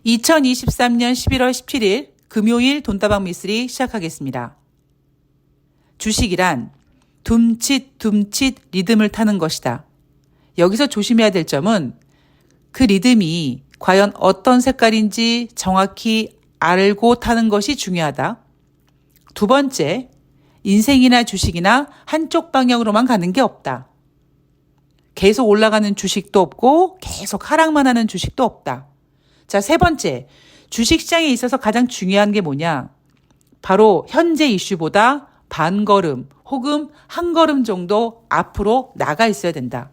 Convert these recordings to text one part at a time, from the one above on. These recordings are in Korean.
2023년 11월 17일 금요일 돈다방 미쓰리 시작하겠습니다. 주식이란 둠칫둠칫 리듬을 타는 것이다. 여기서 조심해야 될 점은 그 리듬이 과연 어떤 색깔인지 정확히 알고 타는 것이 중요하다. 두 번째, 인생이나 주식이나 한쪽 방향으로만 가는 게 없다. 계속 올라가는 주식도 없고 계속 하락만 하는 주식도 없다. 자, 세 번째, 주식시장에 있어서 가장 중요한 게 뭐냐? 바로 현재 이슈보다 반걸음 혹은 한 걸음 정도 앞으로 나가 있어야 된다.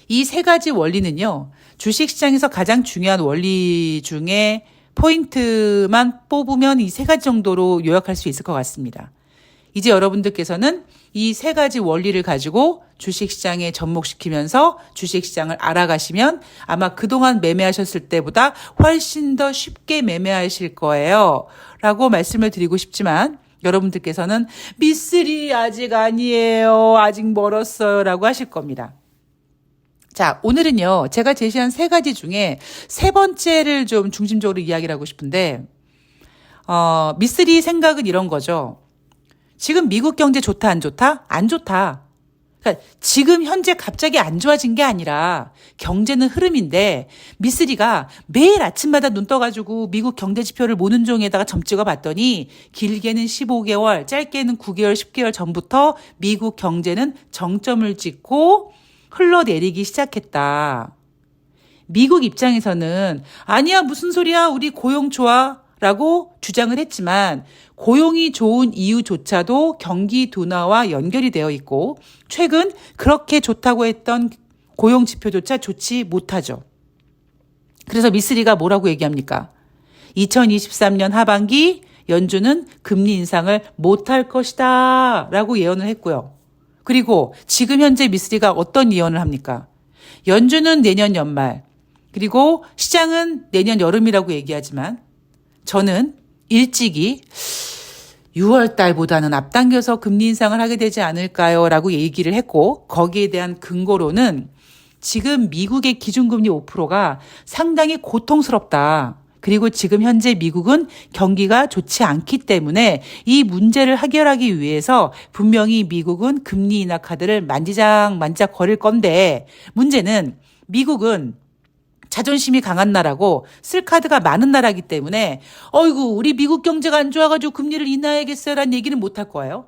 이 세 가지 원리는요, 주식시장에서 가장 중요한 원리 중에 포인트만 뽑으면 이 세 가지 정도로 요약할 수 있을 것 같습니다. 이제 여러분들께서는 이 세 가지 원리를 가지고 주식시장에 접목시키면서 주식시장을 알아가시면 아마 그동안 매매하셨을 때보다 훨씬 더 쉽게 매매하실 거예요. 라고 말씀을 드리고 싶지만 여러분들께서는 미쓰리 아직 아니에요. 아직 멀었어요. 라고 하실 겁니다. 자, 오늘은요, 제가 제시한 세 가지 중에 세 번째를 좀 중심적으로 이야기를 하고 싶은데, 미쓰리 생각은 이런 거죠. 지금 미국 경제 좋다, 안 좋다? 안 좋다. 그러니까 지금 현재 갑자기 안 좋아진 게 아니라 경제는 흐름인데 미쓰리가 매일 아침마다 눈 떠가지고 미국 경제 지표를 모는 종이에다가 점 찍어 봤더니 길게는 15개월, 짧게는 9개월, 10개월 전부터 미국 경제는 정점을 찍고 흘러내리기 시작했다. 미국 입장에서는 아니야 무슨 소리야 우리 고용 좋아 라고 주장을 했지만 고용이 좋은 이유조차도 경기 둔화와 연결이 되어 있고 최근 그렇게 좋다고 했던 고용 지표조차 좋지 못하죠. 그래서 미쓰리가 뭐라고 얘기합니까? 2023년 하반기 연준은 금리 인상을 못할 것이다 라고 예언을 했고요. 그리고 지금 현재 미쓰리가 어떤 예언을 합니까? 연준은 내년 연말 그리고 시장은 내년 여름이라고 얘기하지만 저는 일찍이 6월 달보다는 앞당겨서 금리 인상을 하게 되지 않을까요? 라고 얘기를 했고 거기에 대한 근거로는 지금 미국의 기준금리 5%가 상당히 고통스럽다. 그리고 지금 현재 미국은 경기가 좋지 않기 때문에 이 문제를 해결하기 위해서 분명히 미국은 금리 인하 카드를 만지작 거릴 건데 문제는 미국은 자존심이 강한 나라고 쓸 카드가 많은 나라이기 때문에 어이구 우리 미국 경제가 안 좋아가지고 금리를 인하해야겠어요라는 얘기는 못할 거예요.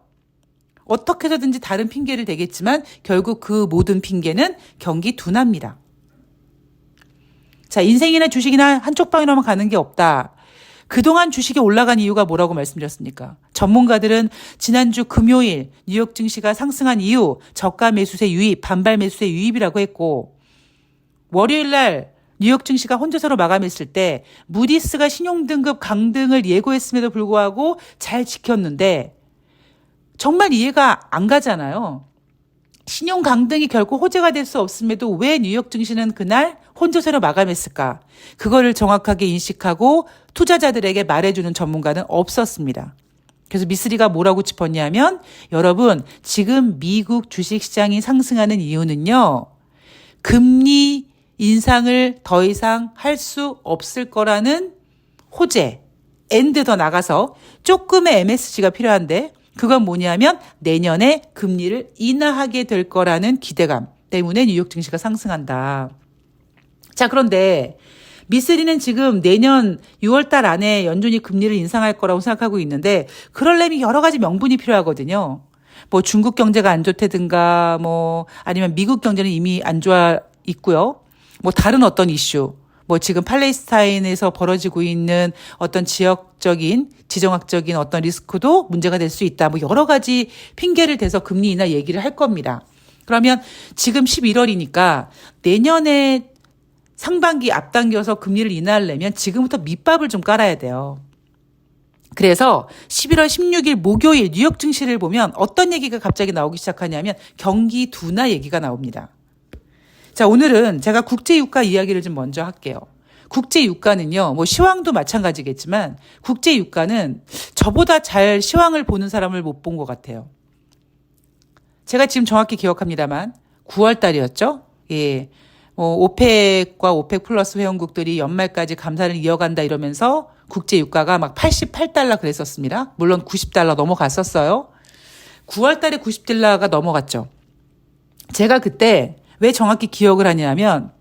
어떻게 해서든지 다른 핑계를 대겠지만 결국 그 모든 핑계는 경기 둔화입니다. 자, 인생이나 주식이나 한쪽 방향으로만 가는 게 없다. 그동안 주식이 올라간 이유가 뭐라고 말씀드렸습니까? 전문가들은 지난주 금요일 뉴욕 증시가 상승한 이유 저가 매수세 유입, 반발 매수세 유입이라고 했고 월요일 날 뉴욕 증시가 혼자서로 마감했을 때 무디스가 신용등급 강등을 예고했음에도 불구하고 잘 지켰는데 정말 이해가 안 가잖아요. 신용 강등이 결코 호재가 될 수 없음에도 왜 뉴욕 증시는 그날 혼자서로 마감했을까? 그거를 정확하게 인식하고 투자자들에게 말해주는 전문가는 없었습니다. 그래서 미쓰리가 뭐라고 짚었냐면 여러분 지금 미국 주식시장이 상승하는 이유는요. 금리 인상을 더 이상 할 수 없을 거라는 호재, 앤드 더 나가서 조금의 MSG가 필요한데 그건 뭐냐면 내년에 금리를 인하하게 될 거라는 기대감 때문에 뉴욕 증시가 상승한다. 자, 그런데 미쓰리는 지금 내년 6월 달 안에 연준이 금리를 인상할 거라고 생각하고 있는데 그러려면 여러 가지 명분이 필요하거든요. 뭐 중국 경제가 안 좋다든가 뭐 아니면 미국 경제는 이미 안 좋아 있고요. 뭐 다른 어떤 이슈, 뭐 지금 팔레스타인에서 벌어지고 있는 어떤 지정학적인 어떤 리스크도 문제가 될 수 있다. 뭐 여러 가지 핑계를 대서 금리 인하 얘기를 할 겁니다. 그러면 지금 11월이니까 내년에 상반기 앞당겨서 금리를 인하하려면 지금부터 밑밥을 좀 깔아야 돼요. 그래서 11월 16일 목요일 뉴욕 증시를 보면 어떤 얘기가 갑자기 나오기 시작하냐면 경기 둔화 얘기가 나옵니다. 자, 오늘은 제가 국제유가 이야기를 좀 먼저 할게요. 국제유가는요, 뭐 시황도 마찬가지겠지만 국제유가는 저보다 잘 시황을 보는 사람을 못 본 것 같아요. 제가 지금 정확히 기억합니다만 9월 달이었죠? 예. 뭐 오펙과 오펙 플러스 회원국들이 연말까지 감산을 이어간다 이러면서 국제 유가가 막 88달러 그랬었습니다. 물론 90달러 넘어갔었어요. 9월 달에 90달러가 넘어갔죠. 제가 그때 왜 정확히 기억을 하냐면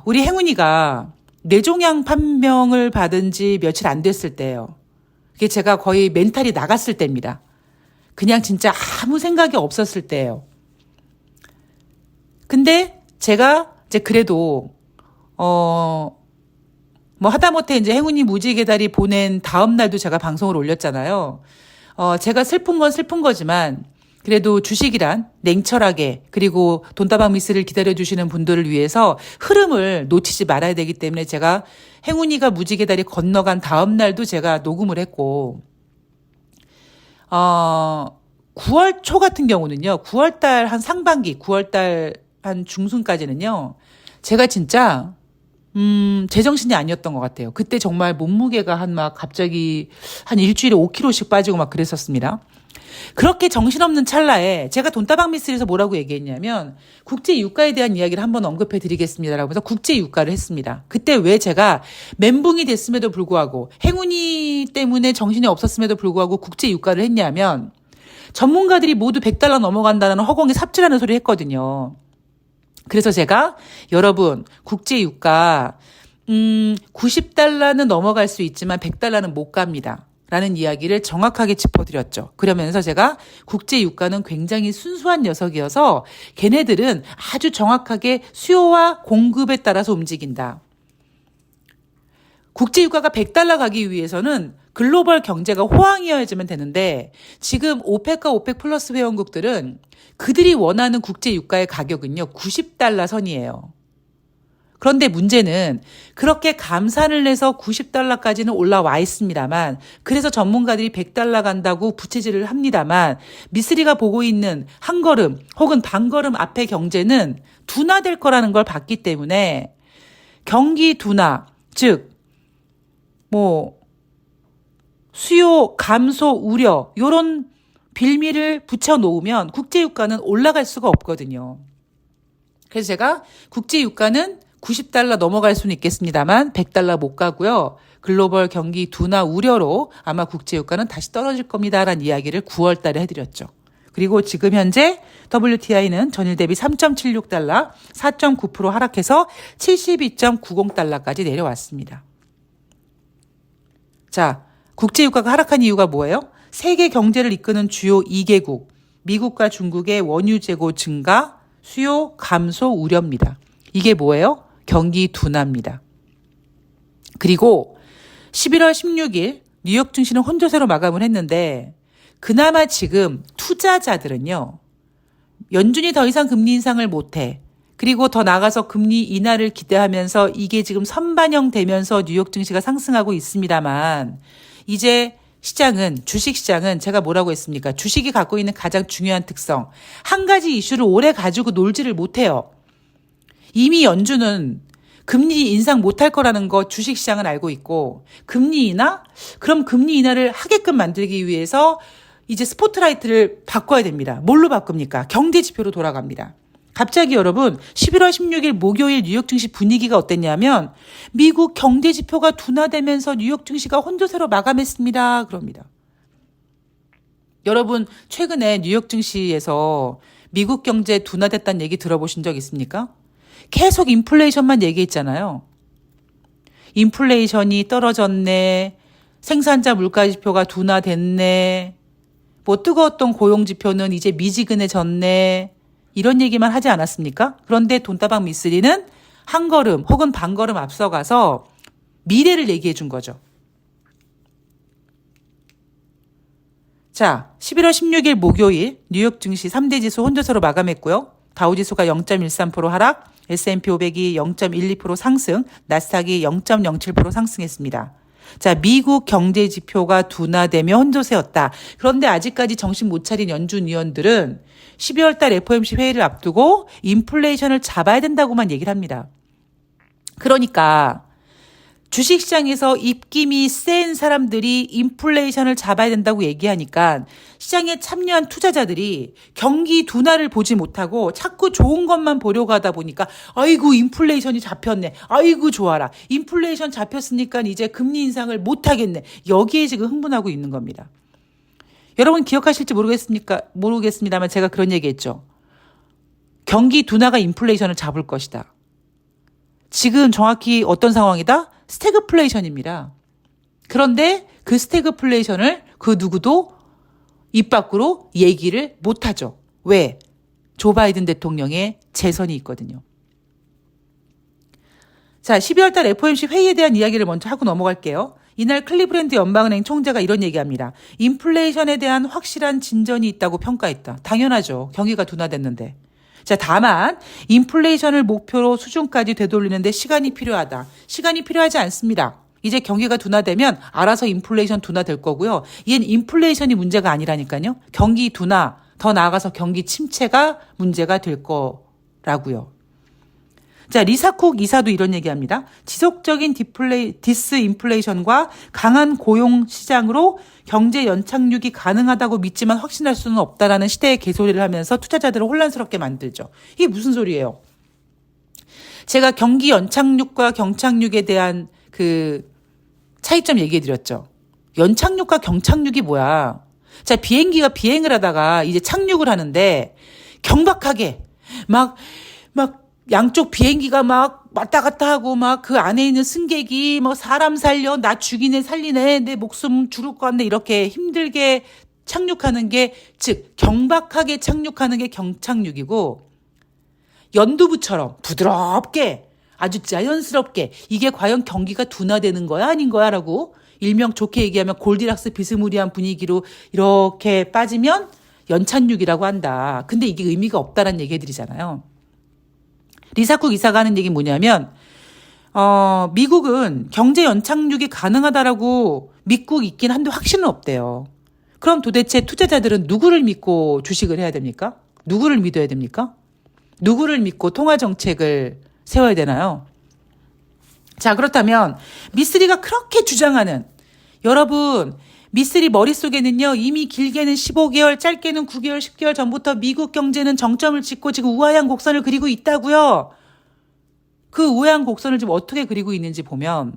우리 행운이가 뇌종양 판명을 받은 지 며칠 안 됐을 때예요. 그게 제가 거의 멘탈이 나갔을 때입니다. 그냥 진짜 아무 생각이 없었을 때예요. 근데 제가 이제 그래도 뭐 하다못해 이제 행운이 무지개다리 보낸 다음 날도 제가 방송을 올렸잖아요. 제가 슬픈 건 슬픈 거지만 그래도 주식이란 냉철하게 그리고 돈다방 미스를 기다려주시는 분들을 위해서 흐름을 놓치지 말아야 되기 때문에 제가 행운이가 무지개다리 건너간 다음 날도 제가 녹음을 했고 9월 초 같은 경우는요. 9월 달 한 상반기 9월 달 한 중순까지는요. 제가 진짜 제정신이 아니었던 것 같아요. 그때 정말 몸무게가 갑자기 한 일주일에 5kg씩 빠지고 막 그랬었습니다. 그렇게 정신없는 찰나에 제가 돈다방 미스에서 뭐라고 얘기했냐면 국제 유가에 대한 이야기를 한번 언급해 드리겠습니다라고 해서 국제 유가를 했습니다. 그때 왜 제가 멘붕이 됐음에도 불구하고 행운이 때문에 정신이 없었음에도 불구하고 국제 유가를 했냐면 전문가들이 모두 100달러 넘어간다는 허공에 삽질하는 소리 했거든요. 그래서 제가 여러분 국제 유가 90달러는 넘어갈 수 있지만 100달러는 못 갑니다. 라는 이야기를 정확하게 짚어드렸죠. 그러면서 제가 국제 유가는 굉장히 순수한 녀석이어서 걔네들은 아주 정확하게 수요와 공급에 따라서 움직인다. 국제 유가가 100달러 가기 위해서는 글로벌 경제가 호황이어야지만 되는데 지금 오펙과 오펙 플러스 회원국들은 그들이 원하는 국제 유가의 가격은요 90달러 선이에요. 그런데 문제는 그렇게 감산을 해서 90달러까지는 올라와 있습니다만 그래서 전문가들이 100달러 간다고 부채질을 합니다만 미쓰리가 보고 있는 한 걸음 혹은 반 걸음 앞의 경제는 둔화될 거라는 걸 봤기 때문에 경기 둔화 즉 수요 감소 우려 요런 빌미를 붙여놓으면 국제유가는 올라갈 수가 없거든요. 그래서 제가 국제유가는 90달러 넘어갈 수는 있겠습니다만 100달러 못 가고요. 글로벌 경기 둔화 우려로 아마 국제유가는 다시 떨어질 겁니다라는 이야기를 9월 달에 해드렸죠. 그리고 지금 현재 WTI는 전일 대비 3.76달러, 4.9% 하락해서 72.90달러까지 내려왔습니다. 자, 국제유가가 하락한 이유가 뭐예요? 세계 경제를 이끄는 주요 2개국, 미국과 중국의 원유 재고 증가, 수요 감소 우려입니다. 이게 뭐예요? 경기 둔화입니다. 그리고 11월 16일 뉴욕 증시는 혼조세로 마감을 했는데 그나마 지금 투자자들은요. 연준이 더 이상 금리 인상을 못해. 그리고 더 나아가서 금리 인하를 기대하면서 이게 지금 선반영되면서 뉴욕 증시가 상승하고 있습니다만 이제 주식시장은 제가 뭐라고 했습니까? 주식이 갖고 있는 가장 중요한 특성. 한 가지 이슈를 오래 가지고 놀지를 못해요. 이미 연준은 금리 인상 못할 거라는 거 주식시장은 알고 있고 금리 인하? 그럼 금리 인하를 하게끔 만들기 위해서 이제 스포트라이트를 바꿔야 됩니다. 뭘로 바꿉니까? 경제지표로 돌아갑니다. 갑자기 여러분 11월 16일 목요일 뉴욕 증시 분위기가 어땠냐면 미국 경제지표가 둔화되면서 뉴욕 증시가 혼조세로 마감했습니다. 그럽니다. 여러분 최근에 뉴욕 증시에서 미국 경제 둔화됐다는 얘기 들어보신 적 있습니까? 계속 인플레이션만 얘기했잖아요. 인플레이션이 떨어졌네. 생산자 물가지표가 둔화됐네. 뜨거웠던 고용지표는 이제 미지근해졌네. 이런 얘기만 하지 않았습니까? 그런데 돈다방 미쓰리는 한 걸음 혹은 반 걸음 앞서가서 미래를 얘기해 준 거죠. 자, 11월 16일 목요일 뉴욕 증시 3대 지수 혼조세로 마감했고요. 다우지수가 0.13% 하락, S&P 500이 0.12% 상승, 나스닥이 0.07% 상승했습니다. 자, 미국 경제 지표가 둔화되며 혼조세였다. 그런데 아직까지 정신 못 차린 연준 위원들은 12월 달 FOMC 회의를 앞두고 인플레이션을 잡아야 된다고만 얘기를 합니다. 그러니까 주식시장에서 입김이 센 사람들이 인플레이션을 잡아야 된다고 얘기하니까 시장에 참여한 투자자들이 경기 둔화를 보지 못하고 자꾸 좋은 것만 보려고 하다 보니까 아이고 인플레이션이 잡혔네. 아이고 좋아라. 인플레이션 잡혔으니까 이제 금리 인상을 못하겠네. 여기에 지금 흥분하고 있는 겁니다. 여러분 기억하실지 모르겠습니다만 제가 그런 얘기했죠. 경기 둔화가 인플레이션을 잡을 것이다. 지금 정확히 어떤 상황이다? 스태그플레이션입니다. 그런데 그 스태그플레이션을 그 누구도 입 밖으로 얘기를 못하죠. 왜? 조 바이든 대통령의 재선이 있거든요. 자, 12월 달 FOMC 회의에 대한 이야기를 먼저 하고 넘어갈게요. 이날 클리브랜드 연방은행 총재가 이런 얘기합니다. 인플레이션에 대한 확실한 진전이 있다고 평가했다. 당연하죠. 경기가 둔화됐는데. 자, 다만 인플레이션을 목표로 수준까지 되돌리는데 시간이 필요하다. 시간이 필요하지 않습니다. 이제 경기가 둔화되면 알아서 인플레이션 둔화될 거고요. 얘는 인플레이션이 문제가 아니라니까요. 경기 둔화, 더 나아가서 경기 침체가 문제가 될 거라고요. 자, 리사쿡 이사도 이런 얘기합니다. 지속적인 디스인플레이션과 강한 고용 시장으로 경제 연착륙이 가능하다고 믿지만 확신할 수는 없다라는 시대의 개소리를 하면서 투자자들을 혼란스럽게 만들죠. 이게 무슨 소리예요? 제가 경기 연착륙과 경착륙에 대한 그 차이점 얘기해 드렸죠. 연착륙과 경착륙이 뭐야? 자, 비행기가 비행을 하다가 이제 착륙을 하는데 경박하게 막 양쪽 비행기가 막 왔다 갔다 하고 막 그 안에 있는 승객이 뭐 사람 살려, 나 죽이네, 살리네, 내 목숨 죽을 것 같네, 이렇게 힘들게 착륙하는 게, 즉, 경박하게 착륙하는 게 경착륙이고, 연두부처럼 부드럽게, 아주 자연스럽게, 이게 과연 경기가 둔화되는 거야, 아닌 거야? 라고, 일명 좋게 얘기하면 골디락스 비스무리한 분위기로 이렇게 빠지면 연착륙이라고 한다. 근데 이게 의미가 없다라는 얘기 해드리잖아요. 리사쿡 이사가 하는 얘기는 뭐냐면, 미국은 경제 연착륙이 가능하다라고 믿고 있긴 한데 확신은 없대요. 그럼 도대체 투자자들은 누구를 믿고 주식을 해야 됩니까? 누구를 믿어야 됩니까? 누구를 믿고 통화 정책을 세워야 되나요? 자, 그렇다면 미쓰리가 그렇게 주장하는, 여러분, 미쓰리 머릿속에는요, 이미 길게는 15개월, 짧게는 9개월, 10개월 전부터 미국 경제는 정점을 찍고 지금 우하향 곡선을 그리고 있다고요. 그 우하향 곡선을 지금 어떻게 그리고 있는지 보면,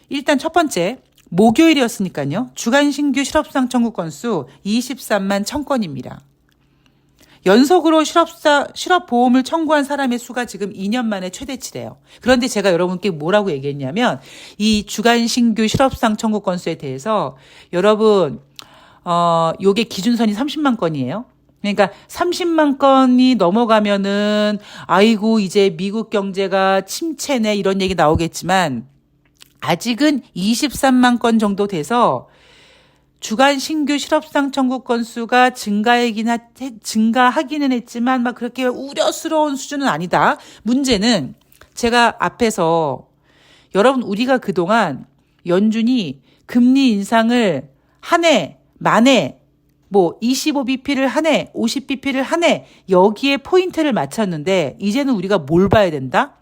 일단 첫 번째, 목요일이었으니까요. 주간 신규 실업상 청구 건수 23만 1000건입니다. 연속으로 실업보험을 청구한 사람의 수가 지금 2년 만에 최대치래요. 그런데 제가 여러분께 뭐라고 얘기했냐면, 이 주간 신규 실업상 청구 건수에 대해서 여러분, 요게 기준선이 30만 건이에요. 그러니까 30만 건이 넘어가면은 아이고 이제 미국 경제가 침체네 이런 얘기 나오겠지만, 아직은 23만 건 정도 돼서 주간 신규 실업상 청구 건수가 증가하기는 했지만 막 그렇게 우려스러운 수준은 아니다. 문제는 제가 앞에서 여러분, 우리가 그동안 연준이 금리 인상을 한 해, 만에 뭐 25bp를 한 해, 50bp를 한 해, 여기에 포인트를 맞췄는데 이제는 우리가 뭘 봐야 된다?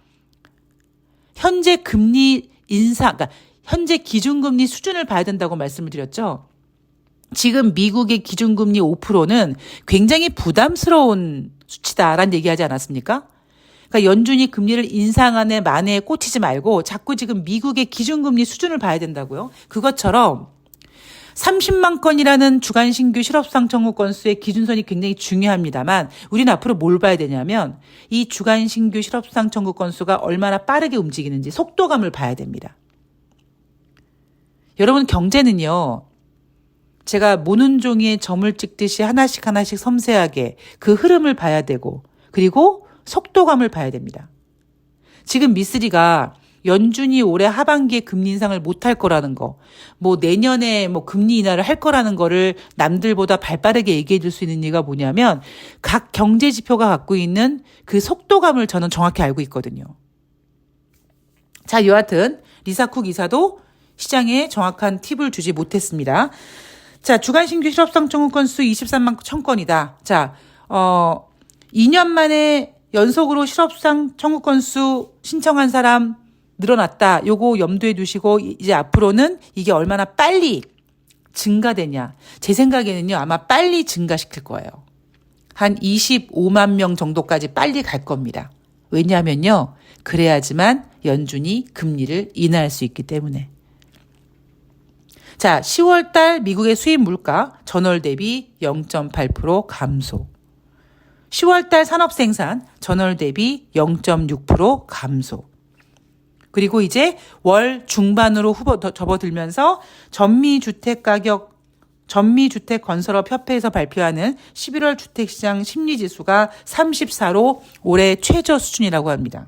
현재 금리 인상, 그러니까 현재 기준금리 수준을 봐야 된다고 말씀을 드렸죠. 지금 미국의 기준금리 5%는 굉장히 부담스러운 수치다라는 얘기하지 않았습니까? 그러니까 연준이 금리를 인상하네 만에 꽂히지 말고 자꾸 지금 미국의 기준금리 수준을 봐야 된다고요. 그것처럼 30만 건이라는 주간 신규 실업상 청구 건수의 기준선이 굉장히 중요합니다만, 우리는 앞으로 뭘 봐야 되냐면 이 주간 신규 실업상 청구 건수가 얼마나 빠르게 움직이는지 속도감을 봐야 됩니다. 여러분, 경제는요, 제가 모는 종이에 점을 찍듯이 하나씩 섬세하게 그 흐름을 봐야 되고, 그리고 속도감을 봐야 됩니다. 지금 미쓰리가 연준이 올해 하반기에 금리 인상을 못할 거라는 거, 뭐 내년에 뭐 금리 인하를 할 거라는 거를 남들보다 발빠르게 얘기해 줄 수 있는 이유가 뭐냐면, 각 경제 지표가 갖고 있는 그 속도감을 저는 정확히 알고 있거든요. 자, 여하튼 리사쿡 이사도 시장에 정확한 팁을 주지 못했습니다. 자, 주간 신규 실업상 청구 건수 23만 1000건이다. 자, 2년 만에 연속으로 실업상 청구 건수 신청한 사람 늘어났다. 요거 염두에 두시고 이제 앞으로는 이게 얼마나 빨리 증가되냐. 제 생각에는요. 아마 빨리 증가시킬 거예요. 한 25만 명 정도까지 빨리 갈 겁니다. 왜냐하면요. 그래야지만 연준이 금리를 인하할 수 있기 때문에. 자, 10월 달 미국의 수입 물가 전월 대비 0.8% 감소. 10월 달 산업 생산 전월 대비 0.6% 감소. 그리고 이제 월 중반으로 접어들면서 전미주택건설업협회에서 발표하는 11월 주택시장 심리지수가 34로 올해 최저 수준이라고 합니다.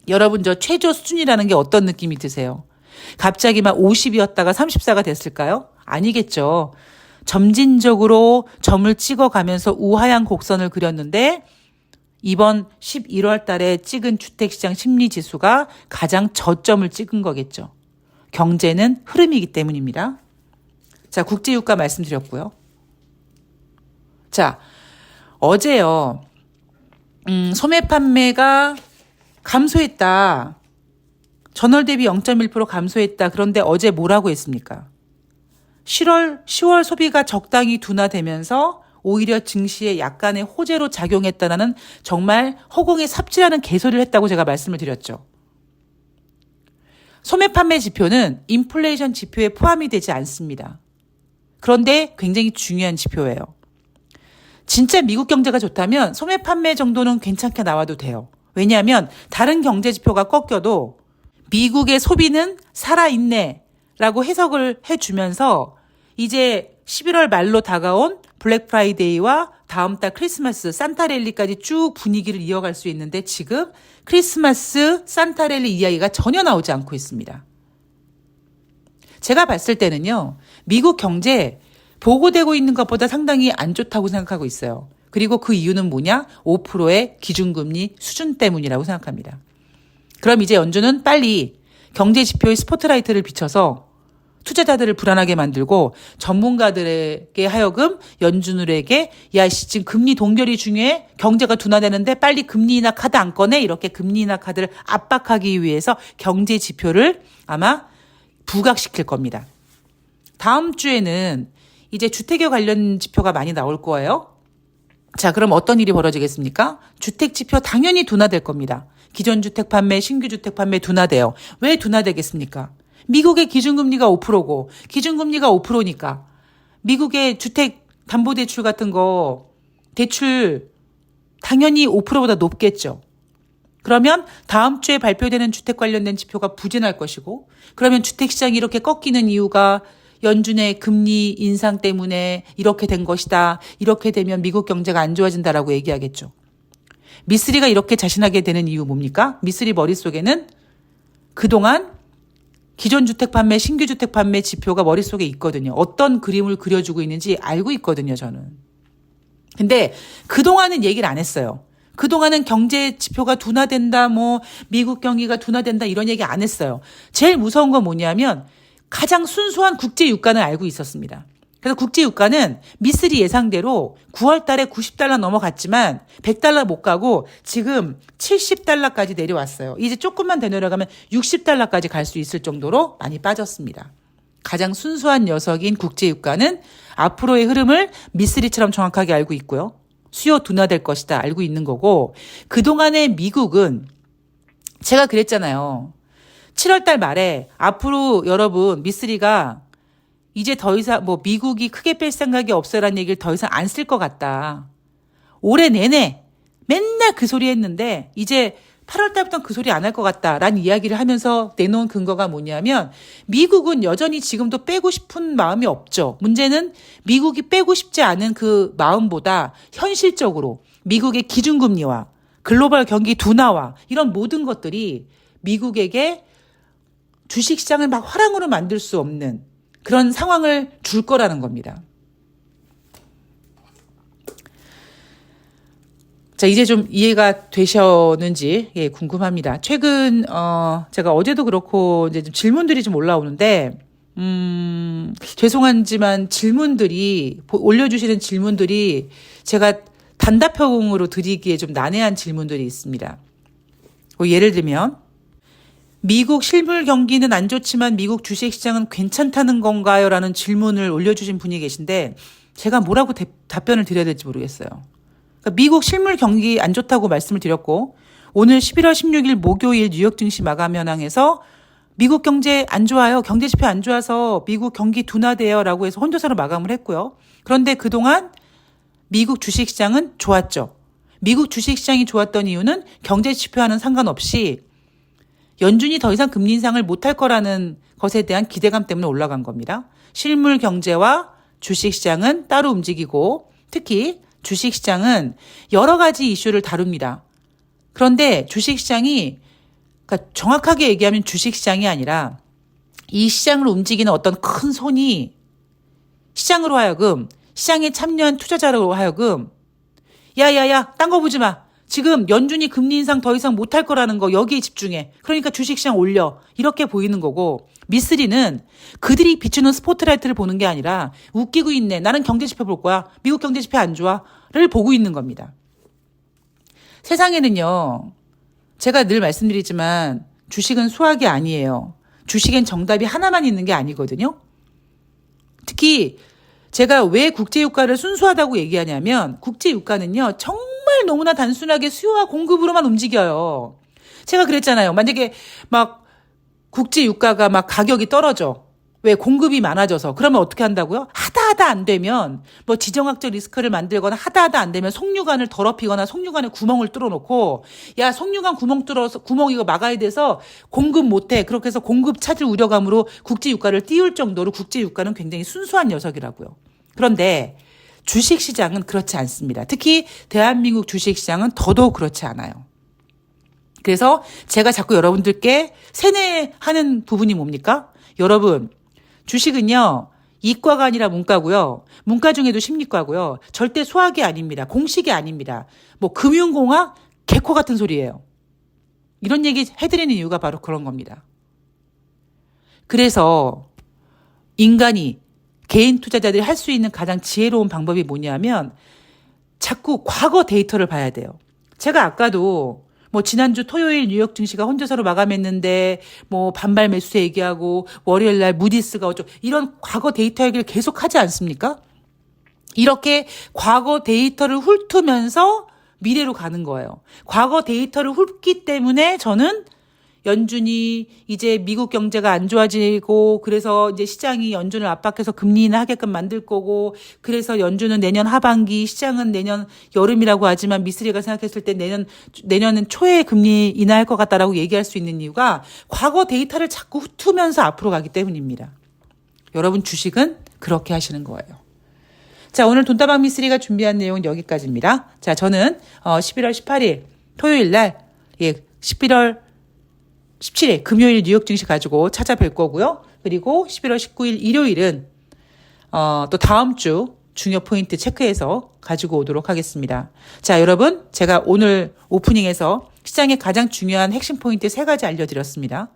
여러분 저 최저 수준이라는 게 어떤 느낌이 드세요? 갑자기 막 50이었다가 34가 됐을까요? 아니겠죠. 점진적으로 점을 찍어가면서 우하향 곡선을 그렸는데 이번 11월 달에 찍은 주택시장 심리지수가 가장 저점을 찍은 거겠죠. 경제는 흐름이기 때문입니다. 자, 국제유가 말씀드렸고요. 자, 어제요. 소매 판매가 감소했다. 전월 대비 0.1% 감소했다. 그런데 어제 뭐라고 했습니까? 10월 소비가 적당히 둔화되면서 오히려 증시에 약간의 호재로 작용했다는 정말 허공에 삽질하는 개소리를 했다고 제가 말씀을 드렸죠. 소매 판매 지표는 인플레이션 지표에 포함이 되지 않습니다. 그런데 굉장히 중요한 지표예요. 진짜 미국 경제가 좋다면 소매 판매 정도는 괜찮게 나와도 돼요. 왜냐하면 다른 경제 지표가 꺾여도 미국의 소비는 살아있네 라고 해석을 해주면서 이제 11월 말로 다가온 블랙 프라이데이와 다음 달 크리스마스 산타랠리까지 쭉 분위기를 이어갈 수 있는데 지금 크리스마스 산타랠리 이야기가 전혀 나오지 않고 있습니다. 제가 봤을 때는요. 미국 경제 보고되고 있는 것보다 상당히 안 좋다고 생각하고 있어요. 그리고 그 이유는 뭐냐? 5%의 기준금리 수준 때문이라고 생각합니다. 그럼 이제 연준은 빨리 경제 지표의 스포트라이트를 비춰서 투자자들을 불안하게 만들고 전문가들에게 하여금 연준들에게 야 지금 금리 동결이 중요해 경제가 둔화되는데 빨리 금리 인하 카드 안 꺼내 이렇게 금리 인하 카드를 압박하기 위해서 경제 지표를 아마 부각시킬 겁니다. 다음 주에는 이제 주택에 관련 지표가 많이 나올 거예요. 자, 그럼 어떤 일이 벌어지겠습니까? 주택 지표 당연히 둔화될 겁니다. 기존 주택 판매, 신규 주택 판매 둔화돼요. 왜 둔화되겠습니까? 미국의 기준금리가 5%고 기준금리가 5%니까 미국의 주택 담보대출 같은 거 대출 당연히 5%보다 높겠죠. 그러면 다음 주에 발표되는 주택 관련된 지표가 부진할 것이고 그러면 주택시장이 이렇게 꺾이는 이유가 연준의 금리 인상 때문에 이렇게 된 것이다. 이렇게 되면 미국 경제가 안 좋아진다라고 얘기하겠죠. 미쓰리가 이렇게 자신하게 되는 이유 뭡니까? 미쓰리 머릿속에는 그동안 기존 주택 판매, 신규 주택 판매 지표가 머릿속에 있거든요. 어떤 그림을 그려주고 있는지 알고 있거든요, 저는. 근데 그동안은 얘기를 안 했어요. 그동안은 경제 지표가 둔화된다, 미국 경기가 둔화된다 이런 얘기 안 했어요. 제일 무서운 건 뭐냐면 가장 순수한 국제 유가는 알고 있었습니다. 그래서 국제 유가는 미쓰리 예상대로 9월 달에 90달러 넘어갔지만 100달러 못 가고 지금 70달러까지 내려왔어요. 이제 조금만 더 내려가면 60달러까지 갈 수 있을 정도로 많이 빠졌습니다. 가장 순수한 녀석인 국제 유가는 앞으로의 흐름을 미쓰리처럼 정확하게 알고 있고요. 수요 둔화될 것이다 알고 있는 거고 그동안의 미국은 제가 그랬잖아요. 7월 달 말에 앞으로 여러분 미쓰리가 이제 더 이상 미국이 크게 뺄 생각이 없어라는 얘기를 더 이상 안 쓸 것 같다. 올해 내내 맨날 그 소리 했는데 이제 8월 달부터는 그 소리 안 할 것 같다라는 이야기를 하면서 내놓은 근거가 뭐냐면 미국은 여전히 지금도 빼고 싶은 마음이 없죠. 문제는 미국이 빼고 싶지 않은 그 마음보다 현실적으로 미국의 기준금리와 글로벌 경기 둔화와 이런 모든 것들이 미국에게 주식시장을 막 화랑으로 만들 수 없는 그런 상황을 줄 거라는 겁니다. 자, 이제 좀 이해가 되셨는지 궁금합니다. 최근 제가 어제도 그렇고 이제 좀 질문들이 좀 올라오는데 죄송하지만 올려주시는 질문들이 제가 단답형으로 드리기에 좀 난해한 질문들이 있습니다. 예를 들면 미국 실물 경기는 안 좋지만 미국 주식시장은 괜찮다는 건가요? 라는 질문을 올려주신 분이 계신데 제가 뭐라고 답변을 드려야 될지 모르겠어요. 그러니까 미국 실물 경기 안 좋다고 말씀을 드렸고 오늘 11월 16일 목요일 뉴욕 증시 마감 현황에서 미국 경제 안 좋아요. 경제 지표 안 좋아서 미국 경기 둔화돼요. 라고 해서 혼조세로 마감을 했고요. 그런데 그동안 미국 주식시장은 좋았죠. 미국 주식시장이 좋았던 이유는 경제 지표와는 상관없이 연준이 더 이상 금리 인상을 못할 거라는 것에 대한 기대감 때문에 올라간 겁니다. 실물 경제와 주식시장은 따로 움직이고 특히 주식시장은 여러 가지 이슈를 다룹니다. 그런데 주식시장이 그러니까 정확하게 얘기하면 주식시장이 아니라 이 시장을 움직이는 어떤 큰 손이 시장으로 하여금 시장에 참여한 투자자로 하여금 야야야 딴 거 보지 마. 지금 연준이 금리 인상 더 이상 못할 거라는 거 여기에 집중해. 그러니까 주식시장 올려. 이렇게 보이는 거고 미쓰리는 그들이 비추는 스포트라이트를 보는 게 아니라 웃기고 있네. 나는 경제지표 볼 거야. 미국 경제지표 안 좋아.를 보고 있는 겁니다. 세상에는요. 제가 늘 말씀드리지만 주식은 수학이 아니에요. 주식엔 정답이 하나만 있는 게 아니거든요. 특히 제가 왜 국제유가를 순수하다고 얘기하냐면 국제유가는요. 정말 너무나 단순하게 수요와 공급으로만 움직여요. 제가 그랬잖아요. 만약에 막 국제유가가 막 가격이 떨어져. 왜 공급이 많아져서 그러면 어떻게 한다고요? 하다 안 되면 뭐 지정학적 리스크를 만들거나 하다 안 되면 송유관을 더럽히거나 송유관에 구멍을 뚫어놓고 야 송유관 구멍 이거 막아야 돼서 공급 못해. 그렇게 해서 공급 차질 우려감으로 국제유가를 띄울 정도로 국제유가는 굉장히 순수한 녀석이라고요. 그런데 주식시장은 그렇지 않습니다. 특히 대한민국 주식시장은 더더욱 그렇지 않아요. 그래서 제가 자꾸 여러분들께 세뇌하는 부분이 뭡니까? 여러분 주식은요. 이과가 아니라 문과고요. 문과 중에도 심리과고요. 절대 수학이 아닙니다. 공식이 아닙니다. 뭐 금융공학? 개코 같은 소리예요. 이런 얘기 해드리는 이유가 바로 그런 겁니다. 그래서 인간이 개인 투자자들이 할 수 있는 가장 지혜로운 방법이 뭐냐면 자꾸 과거 데이터를 봐야 돼요. 제가 아까도 뭐 지난주 토요일 뉴욕 증시가 혼자서로 마감했는데 뭐 반발 매수 얘기하고 월요일 날 무디스가 어쩌고 이런 과거 데이터 얘기를 계속 하지 않습니까? 이렇게 과거 데이터를 훑으면서 미래로 가는 거예요. 과거 데이터를 훑기 때문에 저는 연준이 이제 미국 경제가 안 좋아지고 그래서 이제 시장이 연준을 압박해서 금리 인하하게끔 만들 거고 그래서 연준은 내년 하반기 시장은 내년 여름이라고 하지만 미쓰리가 생각했을 때 내년은 초에 금리 인하할 것 같다라고 얘기할 수 있는 이유가 과거 데이터를 자꾸 훑으면서 앞으로 가기 때문입니다. 여러분 주식은 그렇게 하시는 거예요. 자, 오늘 돈다방 미쓰리가 준비한 내용은 여기까지입니다. 자, 저는 11월 18일 토요일 날 11월 17일 금요일 뉴욕 증시 가지고 찾아뵐 거고요. 그리고 11월 19일 일요일은 또 다음 주 중요 포인트 체크해서 가지고 오도록 하겠습니다. 자, 여러분 제가 오늘 오프닝에서 시장의 가장 중요한 핵심 포인트 3가지 알려드렸습니다.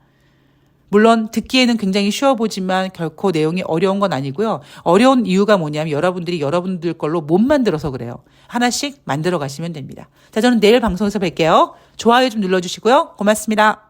물론 듣기에는 굉장히 쉬워 보지만 결코 내용이 어려운 건 아니고요. 어려운 이유가 뭐냐면 여러분들이 여러분들 걸로 못 만들어서 그래요. 하나씩 만들어 가시면 됩니다. 자, 저는 내일 방송에서 뵐게요. 좋아요 좀 눌러주시고요. 고맙습니다.